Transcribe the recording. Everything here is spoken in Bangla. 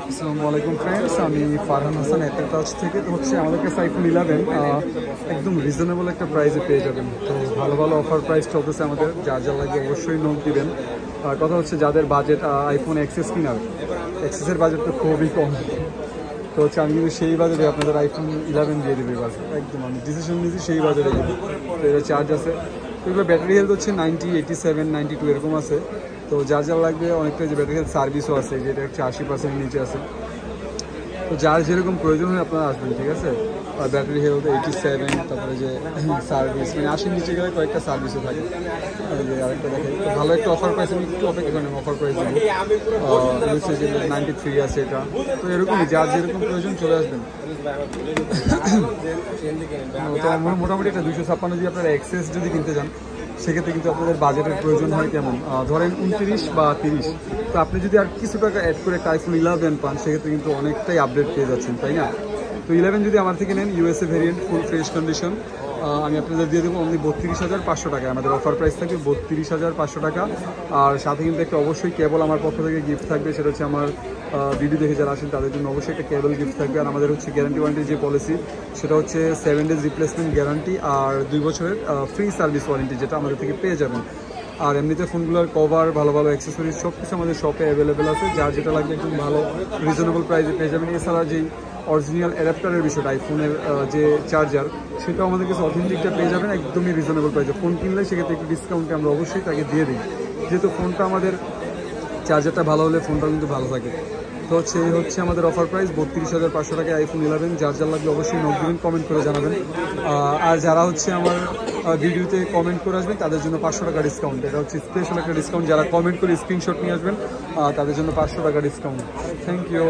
আসসালামু আলাইকুম ফ্রেন্ডস, আমি ফারহান হাসান অ্যাপেল টাচ থেকে। তো হচ্ছে আমাদের কাছে আইফোন 11 একদম রিজনেবল একটা প্রাইসে পেয়ে যাবেন। তো ভালো ভালো অফার প্রাইস চলতেছে আমাদের, যা যা লাগে অবশ্যই নোট দিবেন। কথা হচ্ছে যাদের বাজেট আইফোন এক্সেস কিনার, এক্সেসের বাজেট তো খুবই কম। তো হচ্ছে আমি কিন্তু সেই বাজেটে আপনাদের আইফোন 11 দিয়ে দেবো এবার। একদম আমি ডিসিশন নিয়েছি সেই বাজেটে দেবো। তো এটা চার্জ আছে, তো এগুলো ব্যাটারি হেলথ হচ্ছে 90, 87, 92 এরকম আছে। তো যার যার লাগবে, অনেকটা যে ব্যাটারি হেলথ সার্ভিসও আছে, যেটা হচ্ছে 80% নিচে আছে। তো যার যেরকম প্রয়োজন হয় আপনারা আসবেন, ঠিক আছে। আর ব্যাটারি হেলথ 87, তারপরে যে সার্ভিস মানে 80 নিচে গেলে কয়েকটা সার্ভিসও থাকে। যে আরেকটা দেখে তো ভালো একটা অফার প্রাইস, আমি একটু অপেক্ষা করেন অফার প্রাইস দেবো। হচ্ছে যে 93 আছে এটা। তো এরকমই যার যেরকম প্রয়োজন চলে আসবেন। তো মোটামুটি একটা 256 যদি আপনারা এক্সেস যদি কিনতে যান, সেক্ষেত্রে কিন্তু আপনাদের বাজেটের প্রয়োজন হয় কেমন, ধরেন 29 বা 30। তো আপনি যদি আর কিছু টাকা অ্যাড করে একটা আইফোন 11 পান, সেক্ষেত্রে কিন্তু অনেকটাই আপডেট পেয়ে যাচ্ছেন, তাই না? তো 11 যদি আমার থেকে নেন, USA variant, full fresh condition, আমি আপনাদের দিয়ে দেবো অনলি 32,500 টাকায়। আমাদের অফার প্রাইস থাকবে 32,500 টাকা। আর সাথে কিন্তু একটা অবশ্যই কেবল আমার পক্ষ থেকে গিফট থাকবে, সেটা হচ্ছে আমার ভিডিও দেখে যারা আসেন তাদের জন্য অবশ্যই একটা কেবল গিফট থাকবে। আর আমাদের হচ্ছে গ্যারান্টি ওয়ারেন্টির যে পলিসি, সেটা হচ্ছে 7 days রিপ্লেসমেন্ট গ্যারান্টি আর 2 বছরের ফ্রি সার্ভিস ওয়ারেন্টি, যেটা আমাদের থেকে পেয়ে যাবেন। আর এমনিতে ফোনগুলোর কভার, ভালো ভালো অ্যাক্সেসরিজ সব কিছু আমাদের শপে অ্যাভেলেবেল আছে। যার যেটা লাগবে একদম ভালো রিজনেবল প্রাইসে পেয়ে যাবেন। এছাড়া যেই অরিজিনাল অ্যাডাপ্টারের বিষয়টা, আইফোনের যে চার্জার, সেটাও আমাদের কাছে অথেন্টিকটা পেয়ে যাবেন একদমই রিজনেবল প্রাইসে। ফোন কিনলে সেক্ষেত্রে একটু ডিসকাউন্টে আমরা অবশ্যই তাকে দিয়ে দিই, যেহেতু ফোনটা আমাদের চার্জারটা ভালো হলে ফোনটাও কিন্তু ভালো থাকে। তো এই হচ্ছে আমাদের অফার প্রাইস 32,500 টাকায় আইফোন 11। যার যার লাগবে অবশ্যই নোট দিবেন, কমেন্ট করে জানাবেন। আর যারা হচ্ছে আমার ভিডিওতে কমেন্ট করে আসবেন, তাদের জন্য 500 টাকা ডিসকাউন্ট। এটা হচ্ছে স্পেশাল একটা ডিসকাউন্ট। যারা কমেন্ট করে স্ক্রিনশট নিয়ে আসবেন, তাদের জন্য 500 টাকা ডিসকাউন্ট। Thank you.